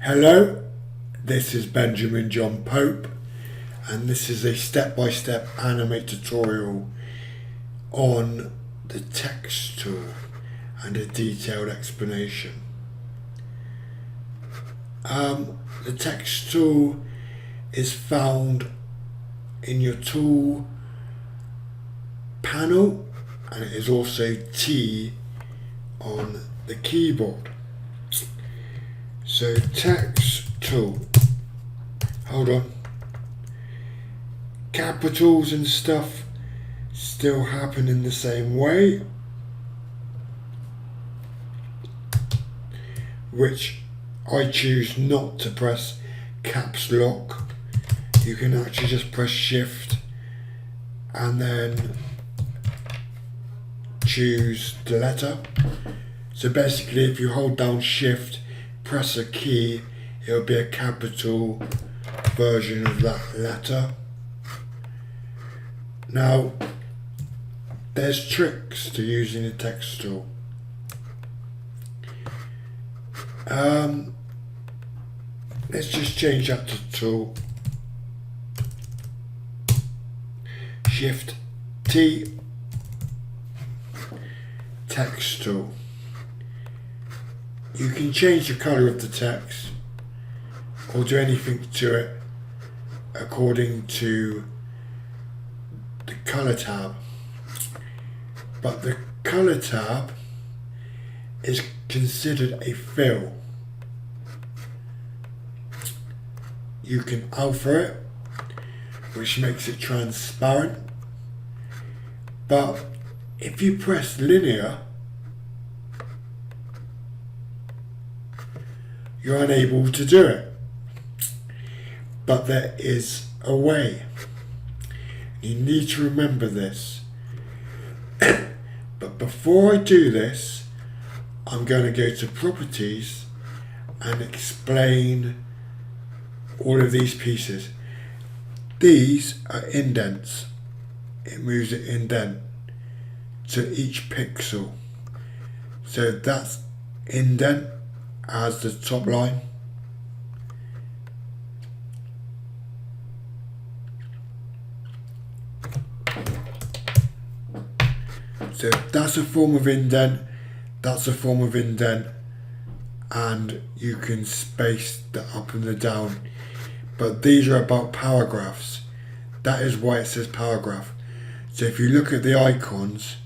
Hello, this is Benjamin John Pope, and this is a step-by-step animate tutorial on the TxT Tool and a detailed explanation. The TxT Tool is found in your tool panel, and it is also T on the keyboard. So TxT Tool, hold on, capitals and stuff still happen in the same way, which I choose not to press caps lock. You can actually just press shift and then choose the letter. So basically, if you hold down shift, press a key, it'll be a capital version of that letter. Now, there's tricks to using the TxT Tool. Let's just change that to tool. Shift T, TxT Tool. You can change the colour of the text or do anything to it according to the colour tab. But the colour tab is considered a fill. You can alpha it, which makes it transparent. But if you press linear, you're unable to do it. But there is a way. You need to remember this. But before I do this, I'm going to go to properties and explain all of these pieces. These are indents. It moves it indent to each pixel. So that's indent as the top line. So that's a form of indent, that's a form of indent, and you can space the up and the down. But these are about paragraphs. That is why it says paragraph. So if you look at the icons,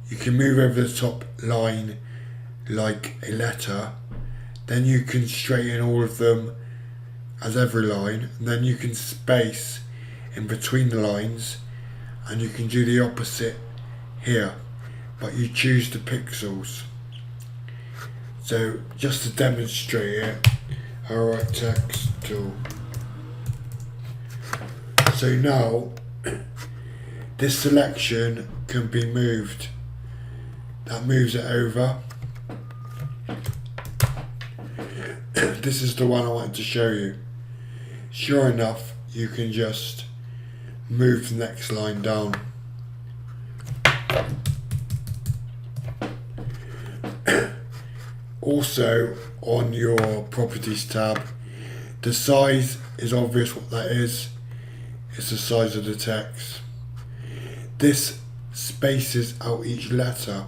you can move over the top line like a letter, then you can straighten all of them as every line, and then you can space in between the lines, and you can do the opposite here, but you choose the pixels. So just to demonstrate it, alright, TxT Tool. So now this selection can be moved. That moves it over. This is the one I wanted to show you. Sure enough, you can just move the next line down. Also, on your properties tab, the size is obvious what that is. It's the size of the text. This spaces out each letter,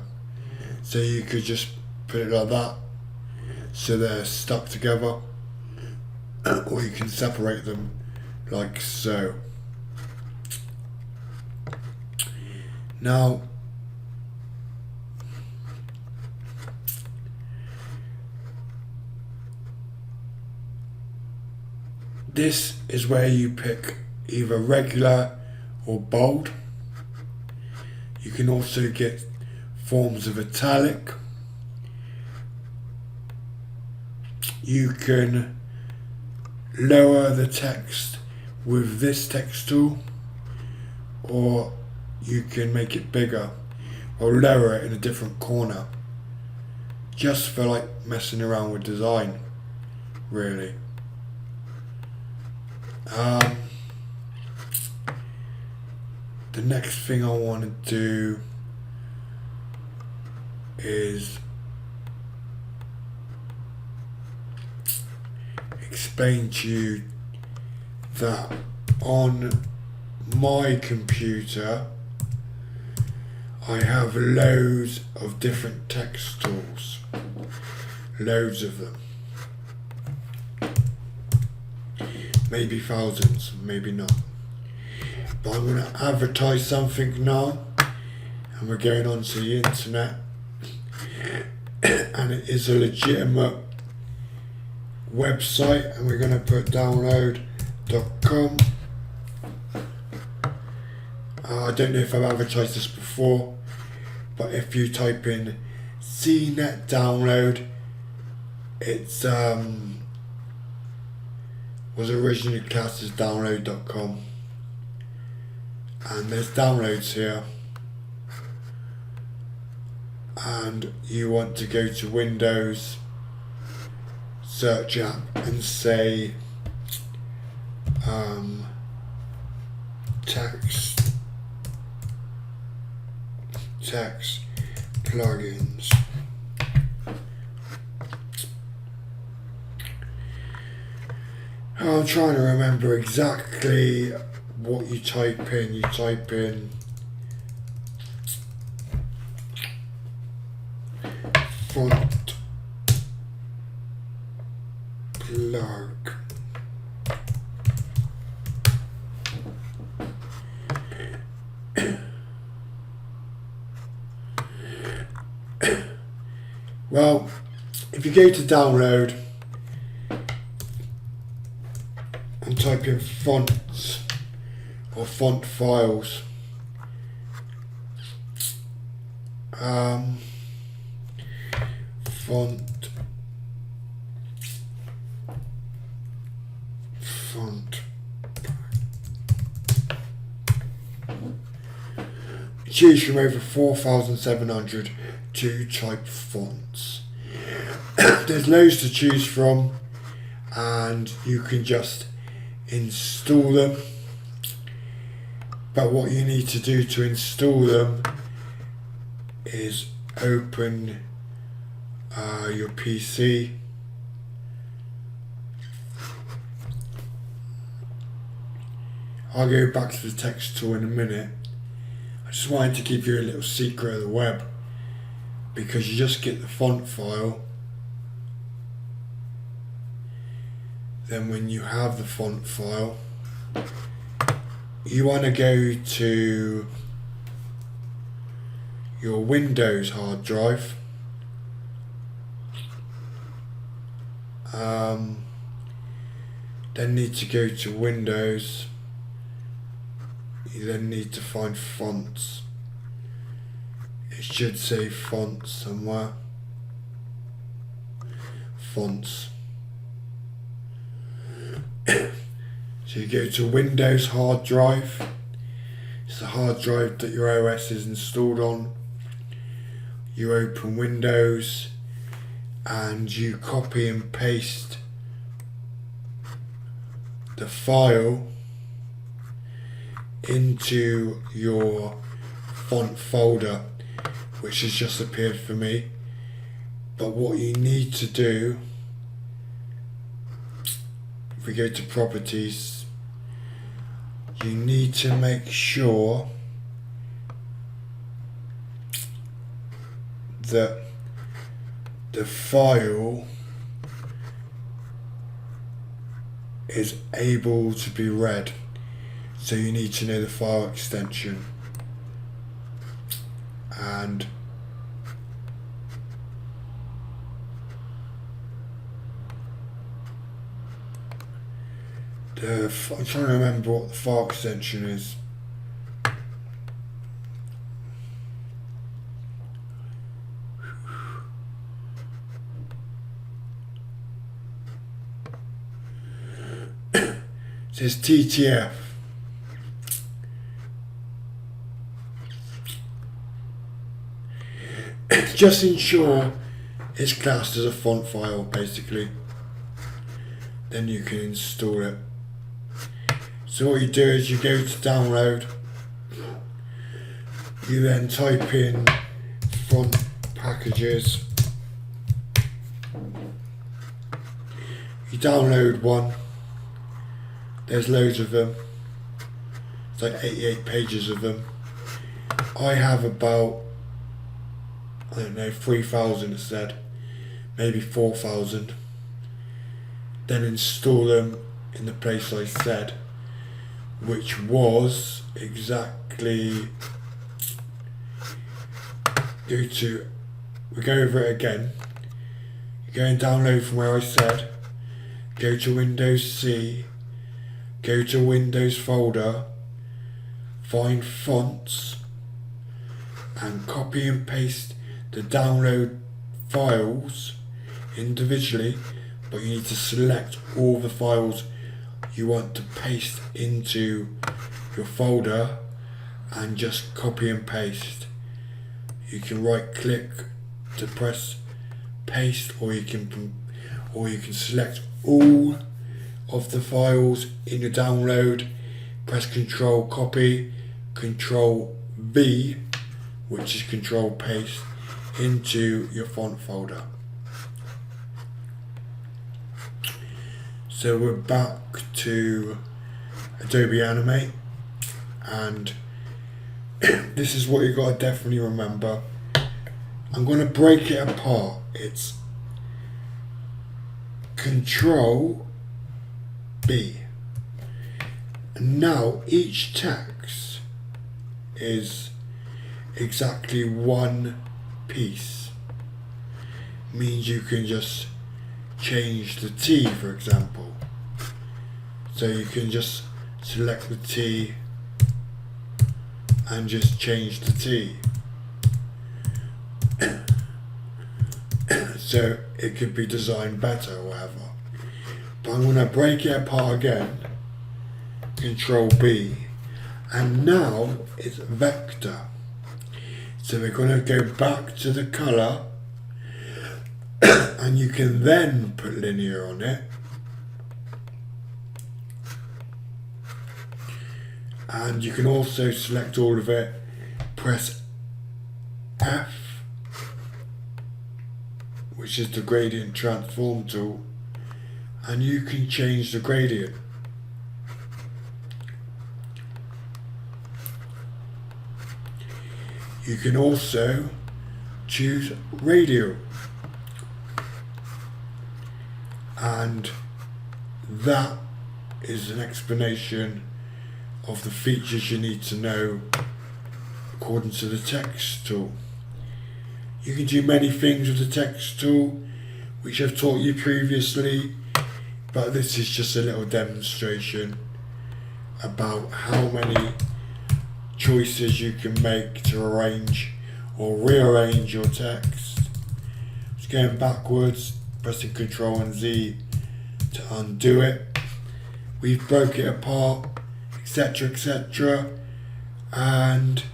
so you could just put it like that, so they're stuck together, or you can separate them like so. Now, this is where you pick either regular or bold. You can also get forms of italic. You can lower the text with this TxT Tool, or you can make it bigger or lower it in a different corner, just for like messing around with design, really. The next thing I want to do is explain to you that on my computer I have loads of different text tools, loads of them, maybe thousands, maybe not, but I'm going to advertise something now, and we're going onto the internet, and it is a legitimate website, and we're going to put download.com. I don't know if I've advertised this before, but if you type in CNET download, it's was originally classed as download.com, and there's downloads here, and you want to go to Windows, search app, and say text plugins. I'm trying to remember exactly what you type in. You type in font plug. Well, if you go to download and type in fonts or font files, font choose from over 4,700 type fonts. There's loads to choose from, and you can just install them, but what you need to do to install them is open your PC, I'll go back to the text tool in a minute. I just wanted to give you a little secret of the web, because you just get the font file, then when you have the font file, you want to go to your Windows hard drive, then need to go to Windows, you then need to find fonts. It should say fonts somewhere. Fonts. So you go to Windows hard drive. It's the hard drive that your OS is installed on. You open Windows and you copy and paste the file into your font folder, which has just appeared for me. But what you need to do, if we go to properties, you need to make sure that the file is able to be read. So you need to know the file extension, and I'm trying to remember what the file extension is. It says TTF. Just ensure it's classed as a font file, basically. Then you can install it. So what you do is you go to download, you then type in font packages, You download one, there's loads of them, it's like 88 pages of them. I have about, I don't know, 3,000 it said, maybe 4,000. Then install them in the place I said, which was exactly, we go over it again. You go and download from where I said, go to Windows C, go to Windows folder, find fonts, and copy and paste the download files individually, but you need to select all the files you want to paste into your folder and just copy and paste. You can right click to press paste, or you can select all of the files in your download, press Control copy, Control V, which is Control paste, into your font folder. So we're back to Adobe Animate, and this is what you got to definitely remember. I'm going to break it apart. It's Control B. And now each text is exactly one piece. Means you can just change the T, for example. So you can just select the T and just change the T. So it could be designed better or whatever. But I'm going to break it apart again, Control B, and now it's vector. So we're going to go back to the colour, and you can then put linear on it. And you can also select all of it, press F, which is the gradient transform tool, and you can change the gradient. You can also choose radial, and that is an explanation of the features you need to know according to the TxT Tool. You can do many things with the TxT Tool, which I've taught you previously, but this is just a little demonstration about how many choices you can make to arrange or rearrange your text. Just going backwards, pressing Ctrl and Z to undo it. We've broke it apart, etc, etc, and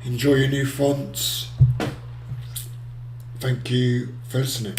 enjoy your new fonts. Thank you for listening.